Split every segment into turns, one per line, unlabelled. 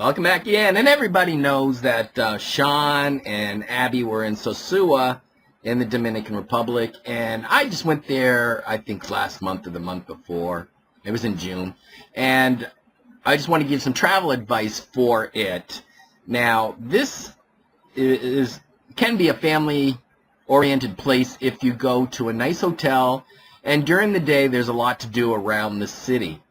Welcome back again. And everybody knows that Sean and Abby were in Sosua in the Dominican Republic. And I just went there, I think, last month or the month before. It was in June. And I just want to give some travel advice for it. Now, this can be a family-oriented place if you go to a nice hotel. And during the day, there's a lot to do around the city.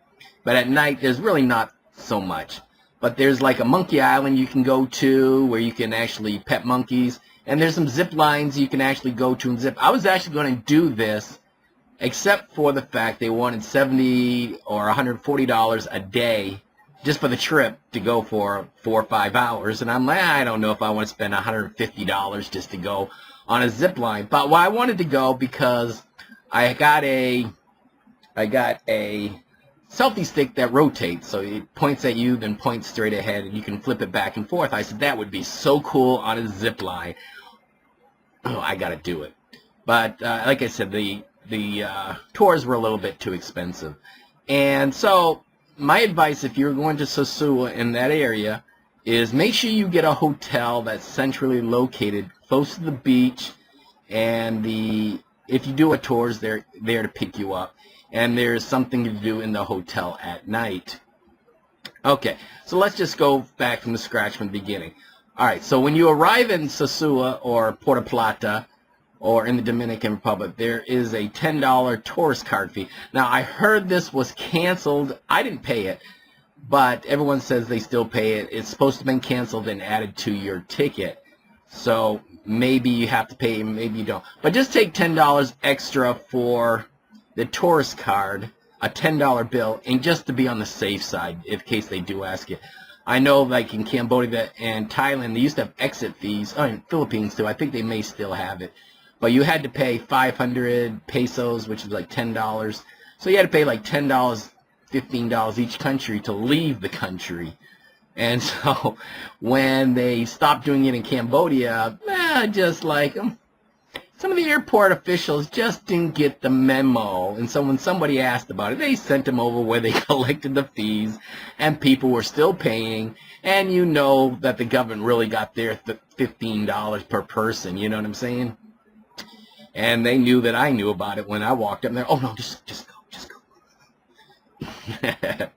But at night, there's really not so much. But there's like a monkey island you can go to where you can actually pet monkeys. And there's some zip lines you can actually go to and zip. I was actually going to do this, except for the fact they wanted $70 or $140 a day just for the trip to go for 4 or 5 hours. And I'm like, I don't know if I want to spend $150 just to go on a zip line. But well, I wanted to go because I got a selfie stick that rotates, so it points at you, then points straight ahead, and you can flip it back and forth. I said that would be so cool on a zip line. Oh, I gotta do it. But like I said, the tours were a little bit too expensive. And so my advice, if you're going to Sosua in that area, is make sure you get a hotel that's centrally located, close to the beach, and if you do a tour, they're there to pick you up. And there's something to do in the hotel at night. Okay, so let's just go back from the scratch from the beginning. Alright, so when you arrive in Sosua or Puerto Plata or in the Dominican Republic, there is a $10 tourist card fee. Now, I heard this was canceled. I didn't pay it, but everyone says they still pay it. It's supposed to have been canceled and added to your ticket. So maybe you have to pay, maybe you don't. But just take $10 extra for the tourist card, a $10 bill, and just to be on the safe side in case they do ask you. I know like in Cambodia and Thailand, they used to have exit fees. Oh, in Philippines too. I think they may still have it. But you had to pay 500 pesos, which is like $10. So you had to pay like $10, $15 each country to leave the country. And so when they stopped doing it in Cambodia, just like some of the airport officials just didn't get the memo, and so when somebody asked about it, they sent them over where they collected the fees, and people were still paying, and you know that the government really got their $15 per person, you know what I'm saying? And they knew that I knew about it when I walked up there. Oh no, just go.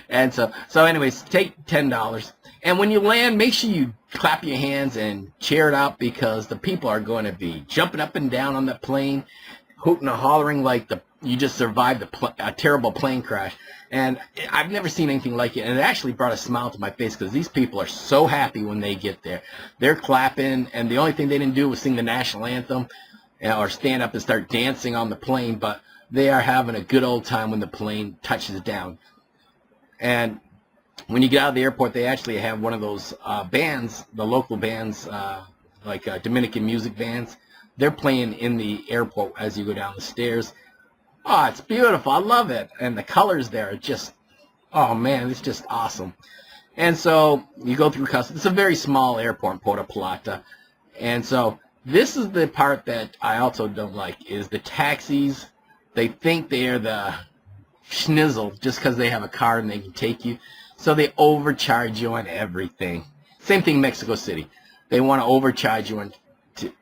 And so anyways, take $10. And when you land, make sure you clap your hands and cheer it out, because the people are going to be jumping up and down on the plane, hooting and hollering like you just survived a terrible plane crash. And I've never seen anything like it. And it actually brought a smile to my face, because these people are so happy when they get there. They're clapping, and the only thing they didn't do was sing the national anthem or stand up and start dancing on the plane. But they are having a good old time when the plane touches down. And when you get out of the airport, they actually have one of those bands, the local bands, like Dominican music bands. They're playing in the airport as you go down the stairs. Oh, it's beautiful. I love it. And the colors there are just, oh man, it's just awesome. And so you go through customs. It's a very small airport in Puerto Plata. And so this is the part that I also don't like, is the taxis. They think they're the schnizzle just because they have a card and they can take you. So they overcharge you on everything. Same thing in Mexico City. They want to overcharge you on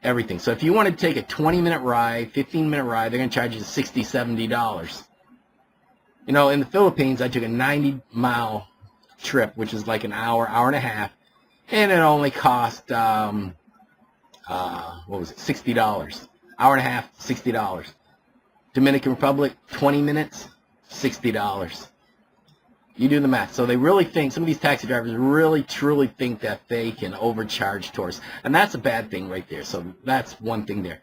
everything. So if you want to take a 20-minute ride, 15-minute ride, they're going to charge you $60, $70. You know, in the Philippines, I took a 90-mile trip, which is like an hour, hour and a half, and it only cost, what was it, $60. Hour and a half, $60. Dominican Republic, 20 minutes, $60. You do the math. So they really think, some of these taxi drivers really, truly think that they can overcharge tourists. And that's a bad thing right there. So that's one thing there.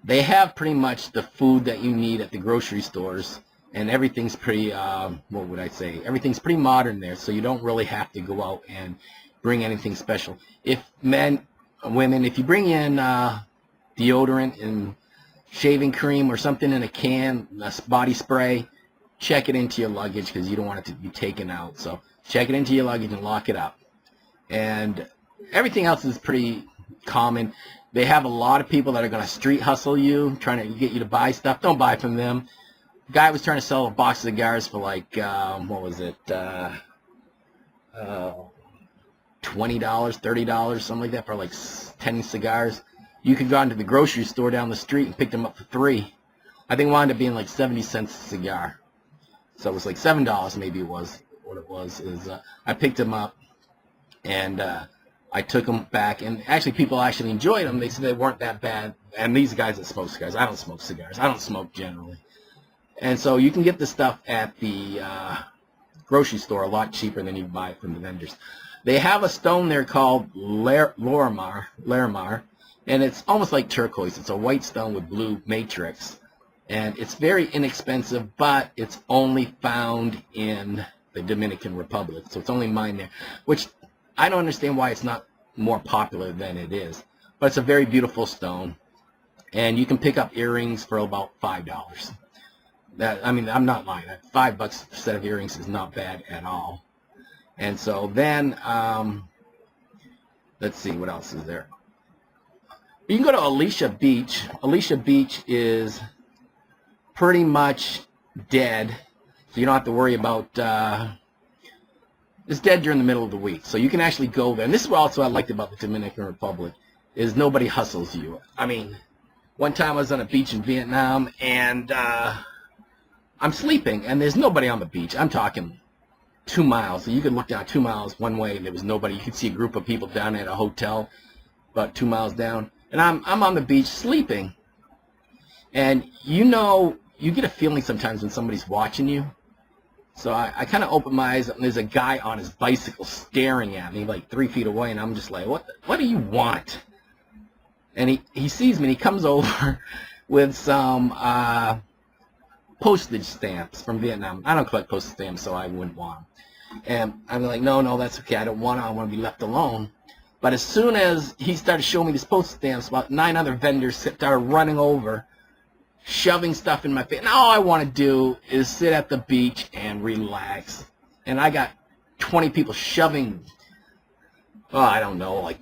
They have pretty much the food that you need at the grocery stores. And everything's pretty, what would I say? Everything's pretty modern there. So you don't really have to go out and bring anything special. If women, if you bring in deodorant and shaving cream or something in a can, a body spray, check it into your luggage, because you don't want it to be taken out. So check it into your luggage and lock it up. And everything else is pretty common. They have a lot of people that are going to street hustle you, trying to get you to buy stuff. Don't buy from them. The guy was trying to sell a box of cigars for like, what was it, $20, $30, something like that for like 10 cigars. You could go into the grocery store down the street and pick them up for $3. I think it wound up being like 70 cents a cigar. So it was like $7 maybe it was. What it was is I picked them up and I took them back, and actually people actually enjoyed them. They said they weren't that bad. And these guys that smoke cigars, I don't smoke cigars. I don't smoke generally. And so you can get the stuff at the grocery store a lot cheaper than you buy it from the vendors. They have a stone there called Larimar, and it's almost like turquoise. It's a white stone with blue matrix. And it's very inexpensive, but it's only found in the Dominican Republic. So it's only mined there, which I don't understand why it's not more popular than it is. But it's a very beautiful stone. And you can pick up earrings for about $5. I mean, I'm not lying. $5 a set of earrings is not bad at all. And so then, let's see, what else is there? You can go to Alicia Beach. Alicia Beach is pretty much dead, so you don't have to worry about, it's dead during the middle of the week. So you can actually go there. And this is what also I liked about the Dominican Republic, is nobody hustles you. I mean, one time I was on a beach in Vietnam, and I'm sleeping, and there's nobody on the beach. I'm talking 2 miles. So you could look down 2 miles one way, and there was nobody. You could see a group of people down at a hotel about 2 miles down. And I'm on the beach sleeping. And you know, you get a feeling sometimes when somebody's watching you. So I kind of open my eyes up, and there's a guy on his bicycle staring at me like 3 feet away, and I'm just like, what do you want? And he sees me, and he comes over with some postage stamps from Vietnam. I don't collect postage stamps, so I wouldn't want them. And I'm like, no, that's okay. I don't want them. I want to be left alone. But as soon as he started showing me these postage stamps, about 9 other vendors started running over, shoving stuff in my face. And all I want to do is sit at the beach and relax. And I got 20 people shoving, I don't know, like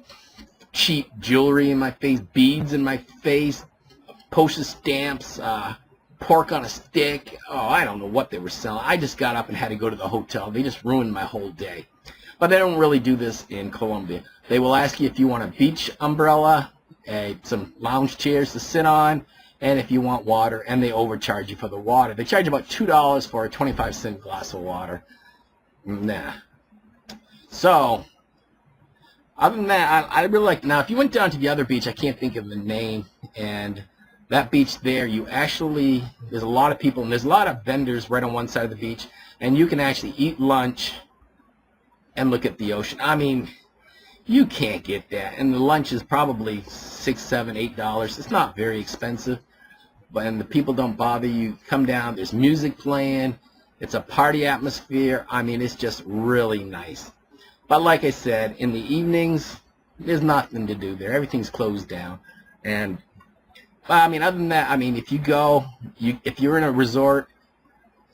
cheap jewelry in my face, beads in my face, postage stamps, pork on a stick. I don't know what they were selling. I just got up and had to go to the hotel. They just ruined my whole day. But they don't really do this in Colombia. They will ask you if you want a beach umbrella, some lounge chairs to sit on, and if you want water, and they overcharge you for the water. They charge about $2 for a 25-cent glass of water. Nah. So, other than that, I really like, now if you went down to the other beach, I can't think of the name, and that beach there, there's a lot of people, and there's a lot of vendors right on one side of the beach, and you can actually eat lunch and look at the ocean. I mean, you can't get that, and the lunch is probably $6, $7, $8. It's not very expensive, and the people don't bother you. Come down, there's music playing, it's a party atmosphere. I mean, it's just really nice. But like I said, in the evenings, there's nothing to do there. Everything's closed down. And I mean, other than that, I mean, if you go, if you're in a resort,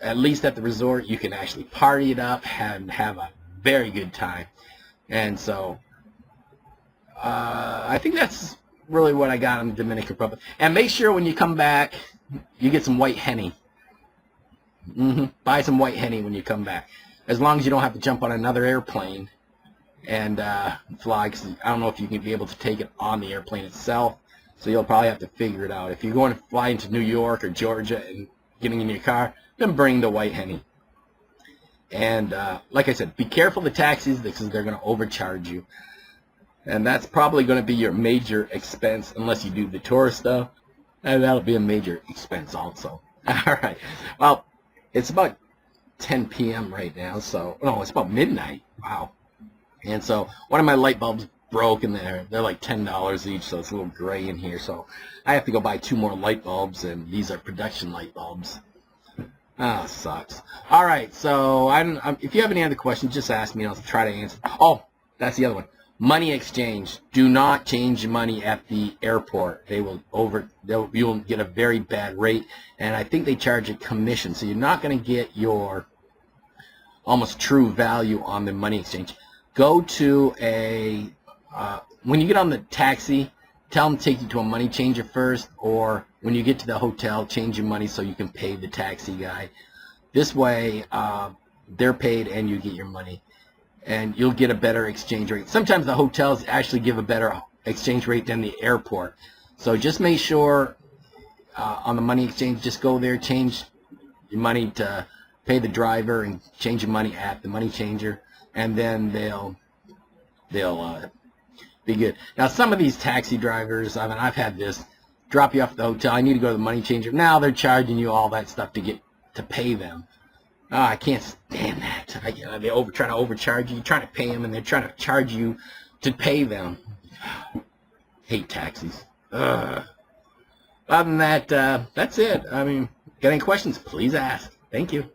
at least at the resort, you can actually party it up and have a very good time. And so I think that's really what I got on the Dominican Republic. And make sure when you come back, you get some white Henny. Buy some white Henny when you come back. As long as you don't have to jump on another airplane and fly, because I don't know if you can be able to take it on the airplane itself. So you'll probably have to figure it out. If you're going to fly into New York or Georgia and getting in your car, then bring the white Henny. And like I said, be careful of the taxis because they're going to overcharge you. And that's probably going to be your major expense unless you do the tourist stuff. And that'll be a major expense also. All right. Well, it's about 10 p.m. right now. So, no, it's about midnight. Wow. And so one of my light bulbs broke in there. They're like $10 each, so it's a little gray in here. So I have to go buy 2 more light bulbs, and these are production light bulbs. Ah, sucks. All right, so if you have any other questions, just ask me. I'll try to answer. Oh, that's the other one. Money exchange. Do not change your money at the airport. You'll get a very bad rate, and I think they charge a commission, so you're not going to get your almost true value on the money exchange. Go to when you get on the taxi, tell them to take you to a money changer first, or when you get to the hotel, change your money so you can pay the taxi guy. This way, they're paid and you get your money. and you'll get a better exchange rate. Sometimes the hotels actually give a better exchange rate than the airport. So just make sure on the money exchange, just go there, change your money to pay the driver, and change your money at the money changer, and then they'll be good. Now, some of these taxi drivers, I mean, I've had this, drop you off at the hotel, I need to go to the money changer. Now they're charging you all that stuff to pay them. Oh, I can't stand that. They're trying to overcharge you. You're trying to pay them, and they're trying to charge you to pay them. Hate taxis. Ugh. Other than that, that's it. I mean, got any questions? Please ask. Thank you.